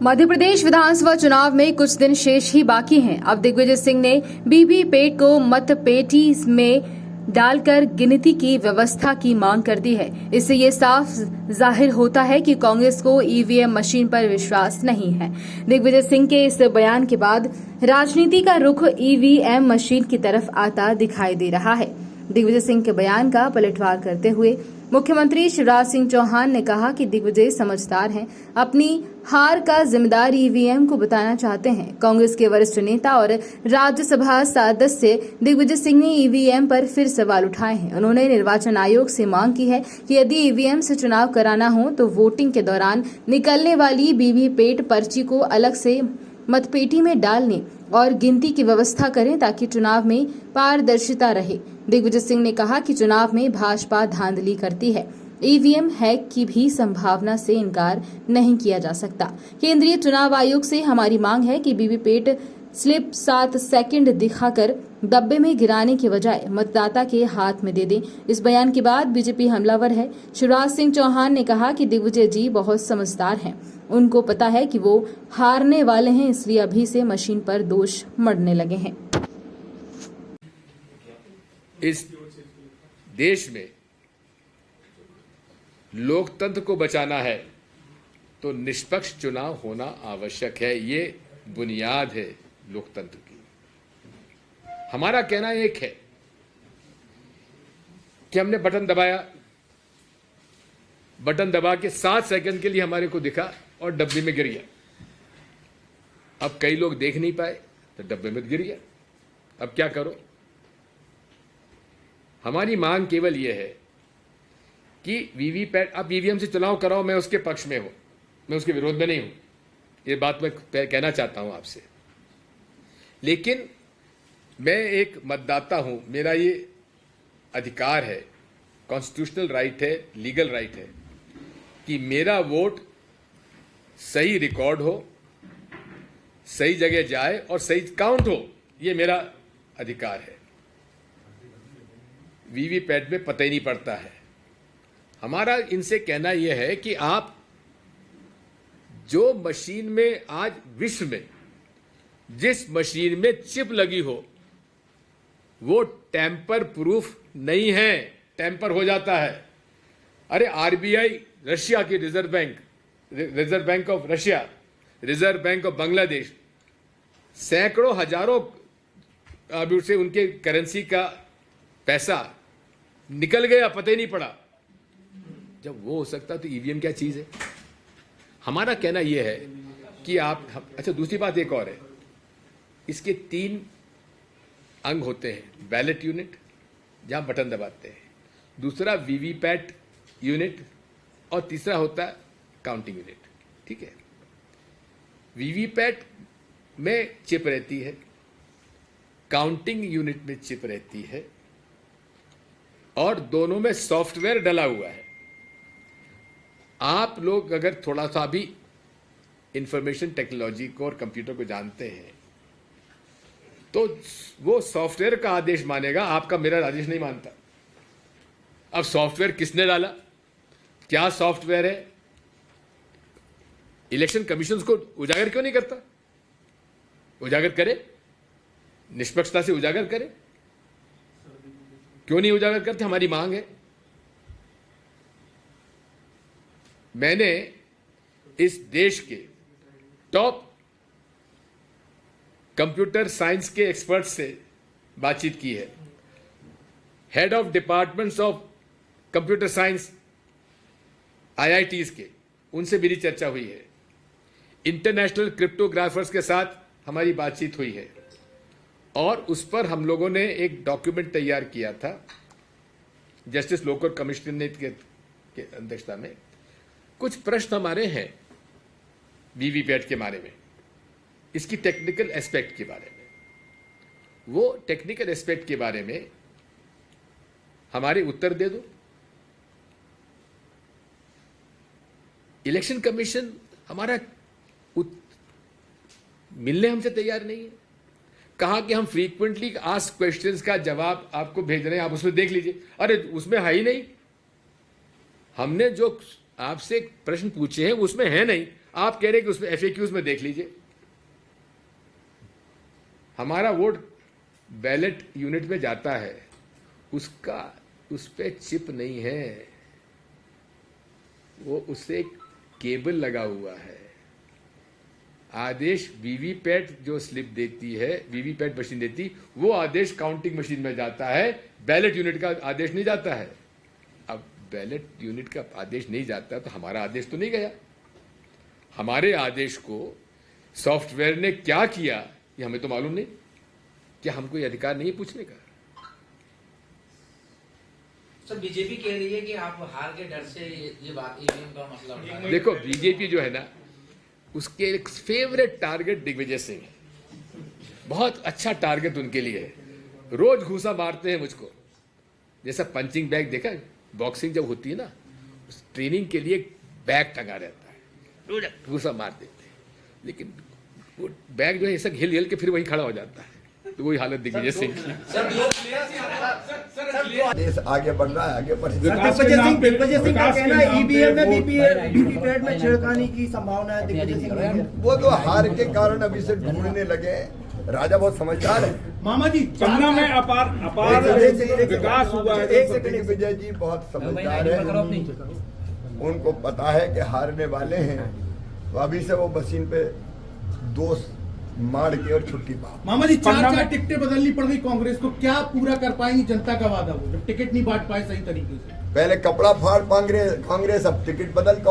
मध्य प्रदेश विधानसभा चुनाव में कुछ दिन शेष ही बाकी हैं। अब दिग्विजय सिंह ने वीवीपैट को मतपेटी में डालकर गिनती की व्यवस्था की मांग कर दी है। इससे ये साफ जाहिर होता है कि कांग्रेस को ईवीएम मशीन पर विश्वास नहीं है। दिग्विजय सिंह के इस बयान के बाद राजनीति का रुख ईवीएम मशीन की तरफ आता दिखाई दे रहा है। दिग्विजय सिंह के बयान का पलटवार करते हुए मुख्यमंत्री शिवराज सिंह चौहान ने कहा कि दिग्विजय समझदार हैं, अपनी हार का जिम्मेदार ईवीएम को बताना चाहते हैं। कांग्रेस के वरिष्ठ नेता और राज्यसभा सदस्य दिग्विजय सिंह ने ईवीएम पर फिर सवाल उठाए हैं। उन्होंने निर्वाचन आयोग से मांग की है कि यदि ईवीएम से चुनाव कराना हो तो वोटिंग के दौरान निकलने वाली वीवीपैट पर्ची को अलग से मतपेटी में डालने और गिनती की व्यवस्था करें ताकि चुनाव में पारदर्शिता रहे। दिग्विजय सिंह ने कहा कि चुनाव में भाजपा धांधली करती है, ईवीएम हैक की भी संभावना से इनकार नहीं किया जा सकता। केंद्रीय चुनाव आयोग से हमारी मांग है कि वीवीपैट स्लिप 7 सेकंड दिखाकर डब्बे में गिराने के बजाय मतदाता के हाथ में दे दें। इस बयान के बाद बीजेपी हमलावर है। शिवराज सिंह चौहान ने कहा कि दिग्विजय जी बहुत समझदार हैं, उनको पता है कि वो हारने वाले हैं, इसलिए अभी से मशीन पर दोष मढ़ने लगे हैं। इस देश में लोकतंत्र को बचाना है तो निष्पक्ष चुनाव होना आवश्यक है। ये बुनियाद है लोकतंत्र की। हमारा कहना एक है कि हमने बटन दबाया, बटन दबा के 7 सेकंड के लिए हमारे को दिखा और डब्बे में गिर गया। अब कई लोग देख नहीं पाए तो डब्बे में गिर गया। अब क्या करो? हमारी मांग केवल यह है कि वीवीपैट, अब ईवीएम से चुनाव कराओ, मैं उसके पक्ष में हूं, मैं उसके विरोध में नहीं हूं। ये बात मैं कहना चाहता हूं आपसे। लेकिन मैं एक मतदाता हूं, मेरा ये अधिकार है, कॉन्स्टिट्यूशनल राइट है, लीगल राइट है कि मेरा वोट सही रिकॉर्ड हो, सही जगह जाए और सही काउंट हो। ये मेरा अधिकार है। वीवीपैट में पता ही नहीं पड़ता है। हमारा इनसे कहना यह है कि आप जो मशीन में आज विश्व में जिस मशीन में चिप लगी हो वो टैंपर प्रूफ नहीं है, टैंपर हो जाता है। अरे आरबीआई, रशिया की reserve bank of Russia, reserve bank of Bangladesh, सैकड़ों हजारों अभी से उनके करेंसी का पैसा निकल गया, पता ही नहीं पड़ा। जब वो हो सकता तो ईवीएम क्या चीज है? हमारा कहना यह है कि आप, अच्छा दूसरी बात एक और है, इसके 3 अंग होते हैं। बैलेट यूनिट जहां बटन दबाते हैं, दूसरा वीवीपैट यूनिट और तीसरा होता है काउंटिंग यूनिट। ठीक है, वीवीपैट में चिप रहती है, काउंटिंग यूनिट में चिप रहती है और दोनों में सॉफ्टवेयर डला हुआ है। आप लोग अगर थोड़ा सा भी इंफॉर्मेशन टेक्नोलॉजी को और कंप्यूटर को जानते हैं तो वो सॉफ्टवेयर का आदेश मानेगा, आपका मेरा आदेश नहीं मानता। अब सॉफ्टवेयर किसने डाला, क्या सॉफ्टवेयर है? इलेक्शन कमीशन को उजागर क्यों नहीं करता? उजागर करे, निष्पक्षता से उजागर करे। क्यों नहीं उजागर करते? हमारी मांग है। मैंने इस देश के टॉप कंप्यूटर साइंस के एक्सपर्ट से बातचीत की है। Head of departments of computer science IITs के, उनसे मेरी चर्चा हुई है। इंटरनेशनल क्रिप्टोग्राफर्स के साथ हमारी बातचीत हुई है और उस पर हम लोगों ने एक डॉक्यूमेंट तैयार किया था जस्टिस लोकर कमिश्नर के अध्यक्षता में। कुछ प्रश्न हमारे हैं वीवीपैट के बारे में, इसकी टेक्निकल एस्पेक्ट के बारे में। वो टेक्निकल एस्पेक्ट के बारे में हमारे उत्तर दे दो। इलेक्शन कमीशन हमारा मिलने हमसे तैयार नहीं है। कहा कि हम फ्रीक्वेंटली आस्क्ड क्वेश्चंस का जवाब आपको भेज रहे हैं, आप उसमें देख लीजिए। अरे उसमें है ही नहीं। हमने जो आपसे प्रश्न पूछे हैं उसमें है नहीं। आप कह रहे हैं कि उसमें FAQs में देख लीजिए, हमारा वोट बैलेट यूनिट में जाता है, उसका उस पे चिप नहीं है, वो उससे केबल लगा हुआ है। आदेश वीवीपैट जो स्लिप देती है, वीवीपैट मशीन देती, वो आदेश काउंटिंग मशीन में जाता है, बैलेट यूनिट का आदेश नहीं जाता है। अब बैलेट यूनिट का आदेश नहीं जाता तो हमारा आदेश तो नहीं गया। हमारे आदेश को सॉफ्टवेयर ने क्या किया ये हमें तो मालूम नहीं। क्या हमको ये अधिकार नहीं पूछने का? सर बीजेपी कह रही है कि आप हार के डर से ये बात ईवीएम का मसला उठा रहे हैं। देखो बीजेपी जो है ना, उसके एक फेवरेट टारगेट दिग्विजय सिंह है। बहुत अच्छा टारगेट उनके लिए है। रोज घूसा मारते हैं मुझको, जैसा पंचिंग बैग देखा, बॉक्सिंग जब होती है ना, उस ट्रेनिंग के लिए एक बैग टंगा रहता है, रोज घूसा मार देते हैं, लेकिन वो बैग जो है ऐसा हिल हिल के फिर वहीं खड़ा हो जाता है। तो वही हालत दिग्विजय सिंह की। देश आगे बढ़ रहा है, आगे बढ़ दिग्विजय सिंह का कहना है ईवीएम में वीवीपैट में छेड़खानी की संभावना है। दिग्विजय सिंह वो तो हार के कारण अभी से ढूंढने लगे। राजा बहुत समझदार है। मामा जी पन्ना में अपार विकास हुआ है। एक सेकंड, विजय जी बहुत समझदार है, उनको पता है कि हारने वाले हैं, तो अभी से वो मशीन पे दोस्त मार के और छुट्टी पा। मामा जी चार टिकटें बदलनी पड़ गई कांग्रेस को, क्या पूरा कर पाएंगी जनता का वादा वो जब टिकट नहीं बांट पाए सही तरीके से? पहले कपड़ा फाड़ कांग्रेस, अब टिकट बदल कांग्रेस।